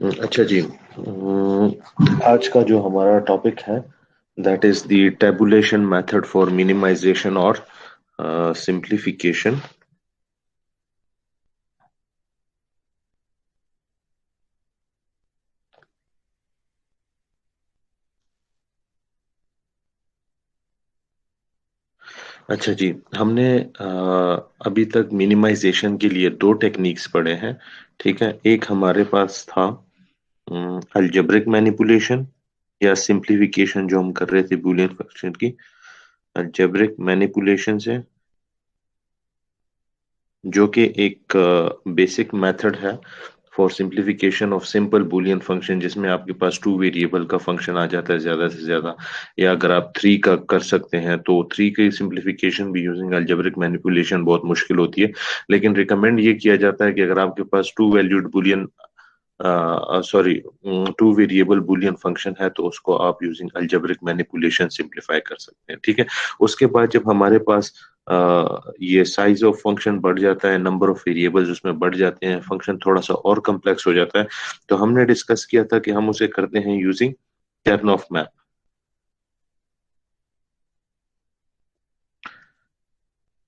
अच्छा जी। आज का जो हमारा टॉपिक है that is the tabulation method for minimization और सिंप्लीफिकेशन। अच्छा जी। हमने अभी तक मिनिमाइजेशन के लिए दो टेक्निक्स पढ़े हैं। ठीक है, एक हमारे पास था अलजेब्रिक मैनिपुलेशन या सिंप्लीफिकेशन जो हम कर रहे थे बूलियन फंक्शन की अलजेब्रिक मैनिपुलेशन से, जो कि एक बेसिक मेथड है for simplification of simple Boolean function, जिसमें आपके पास टू वेरिएबल का फंक्शन आ जाता है ज्यादा से ज्यादा। या अगर आप थ्री का कर सकते हैं तो थ्री की सिंप्लीफिकेशन भी यूजिंग अलजेब्रिक मैनिपुलेशन बहुत मुश्किल होती है। लेकिन रिकमेंड ये किया जाता है कि अगर आपके पास two valued Boolean sorry two variable Boolean function है तो उसको आप यूजिंग अलजेब्रिक मैनिपुलेशन सिंप्लीफाई कर सकते हैं। ठीक है, उसके बाद जब हमारे पास ये साइज ऑफ फंक्शन बढ़ जाता है, नंबर ऑफ वेरिएबल्स उसमें बढ़ जाते हैं, फंक्शन थोड़ा सा और कम्प्लेक्स हो जाता है, तो हमने डिस्कस किया था कि हम उसे करते हैं यूजिंग कर्नॉफ मैप।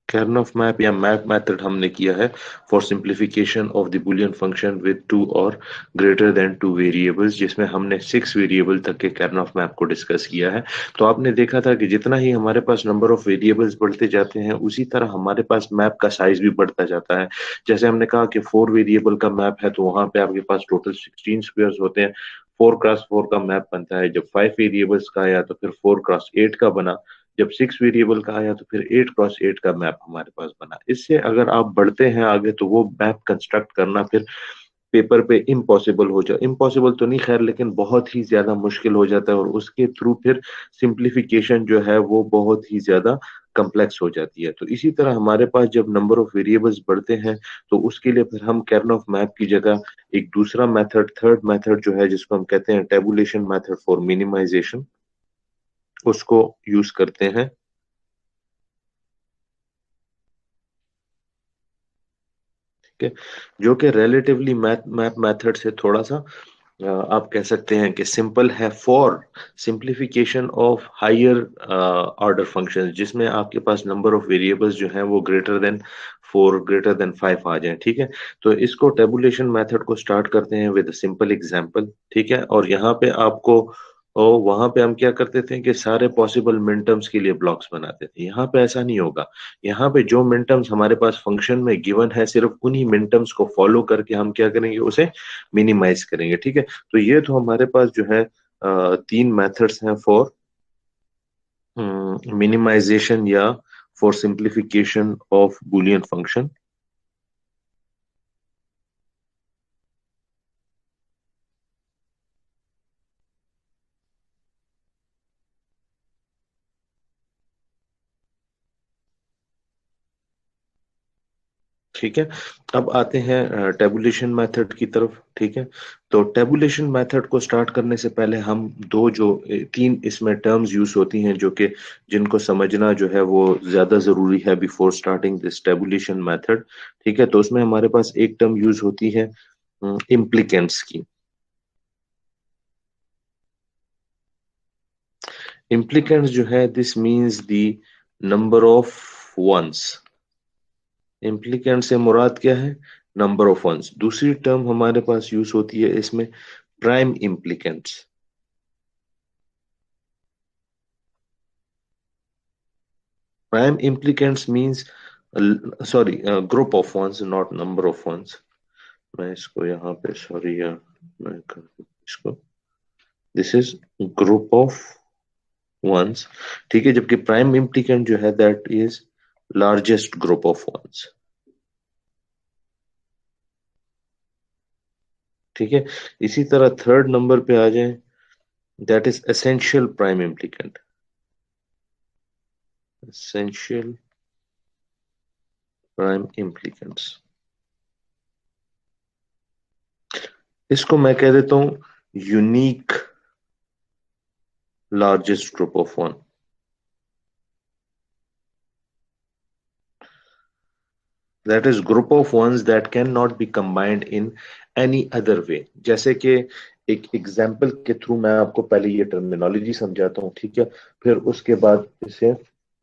Karnaugh मैप या मैप मेथड हमने किया है for simplification of the Boolean function with two और ग्रेटर देन टू वेरिएबल्स, जिसमें हमने सिक्स वेरिएबल तक के Karnaugh मैप को डिस्कस किया है। तो आपने देखा था कि जितना ही हमारे पास नंबर ऑफ वेरिएबल्स बढ़ते जाते हैं उसी तरह हमारे पास मैप का साइज भी बढ़ता जाता है। जैसे हमने कहा कि फोर वेरिएबल का मैप है तो वहां पे आपके पास टोटल 16 स्क्वायर्स होते हैं। 4x4 का मैप बनता है। जब 5 वेरिएबल्स का आया तो फिर 4x8 का बना। जब 6 वेरिएबल का आया तो फिर 8x8 का मैप हमारे पास बना। इससे अगर आप बढ़ते हैं आगे तो वो मैप कंस्ट्रक्ट करना फिर पेपर पे इम्पॉसिबल हो जाए, इम्पॉसिबल तो नहीं खैर, लेकिन बहुत ही ज्यादा मुश्किल हो जाता है, और उसके थ्रू फिर सिंप्लीफिकेशन जो है वो बहुत ही ज्यादा कम्प्लेक्स हो जाती है। तो इसी तरह हमारे पास जब नंबर ऑफ वेरिएबल्स बढ़ते हैं तो उसके लिए फिर हम Karnaugh मैप की जगह एक दूसरा मेथड, थर्ड मेथड जो है जिसको हम कहते हैं टेबुलेशन मेथड फॉर मिनिमाइजेशन, उसको यूज करते हैं। ठीक है, जो कि रिलेटिवली मैथ मेथड से थोड़ा सा आप कह सकते हैं कि सिंपल है for simplification of higher order functions, जिसमें आपके पास नंबर ऑफ वेरिएबल्स जो हैं वो greater than four, greater than five आ जाए। ठीक है, तो इसको टेबुलेशन मेथड को स्टार्ट करते हैं विद सिंपल एग्जांपल। ठीक है, और यहाँ पे आपको और वहां पे हम क्या करते थे कि सारे पॉसिबल मिनटर्म्स के लिए ब्लॉक्स बनाते थे। यहाँ पे ऐसा नहीं होगा। यहाँ पे जो मिनटर्म्स हमारे पास फंक्शन में गिवन है सिर्फ उन्हीं मिनटर्म्स को फॉलो करके हम क्या करेंगे, उसे मिनिमाइज करेंगे। ठीक है, तो ये तो हमारे पास जो है तीन मेथड्स हैं फॉर मिनिमाइजेशन या for simplification of Boolean function. ठीक है, अब आते हैं टेबुलेशन मेथड की तरफ। ठीक है, तो टेबुलेशन मेथड को स्टार्ट करने से पहले हम दो जो तीन इसमें टर्म्स यूज होती हैं जो कि जिनको समझना जो है वो ज्यादा जरूरी है before starting this tabulation method. ठीक है, तो उसमें हमारे पास एक टर्म यूज होती है इम्प्लीकेंट्स की। इम्प्लीकेंट्स जो है this means the number of ones. Implicant से मुराद क्या है, नंबर ऑफ वंस। दूसरी टर्म हमारे पास यूज होती है इसमें prime implicants. Prime implicants means, sorry, group of ones not number of ones. मैं इसको यहाँ पे सॉरी यार, मैं कर दूं इसको, this is group of ones. ठीक है, जबकि प्राइम इम्प्लीकेंट जो है that is largest group of ones. ठीक है, इसी तरह थर्ड नंबर पे आ जाए, that is essential prime implicant. Essential prime implicants, इसको मैं कह देता हूं unique largest group of one. That is group of ones that can not be combined in any other way. जैसे कि एक एग्जाम्पल के थ्रू मैं आपको पहले ये टर्मिनोलॉजी समझाता हूँ, ठीक है, फिर उसके बाद इसे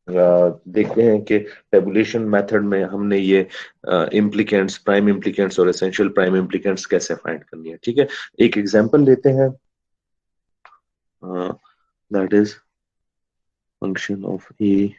देखते हैं कि टेबुलेशन मेथड में हमने ये इम्प्लीकेंट्स, प्राइम इम्प्लीकेंट्स और एसेंशियल प्राइम इम्प्लीकेंट्स कैसे फाइंड करनी है। ठीक है, एक एग्जाम्पल लेते हैं, that is function of A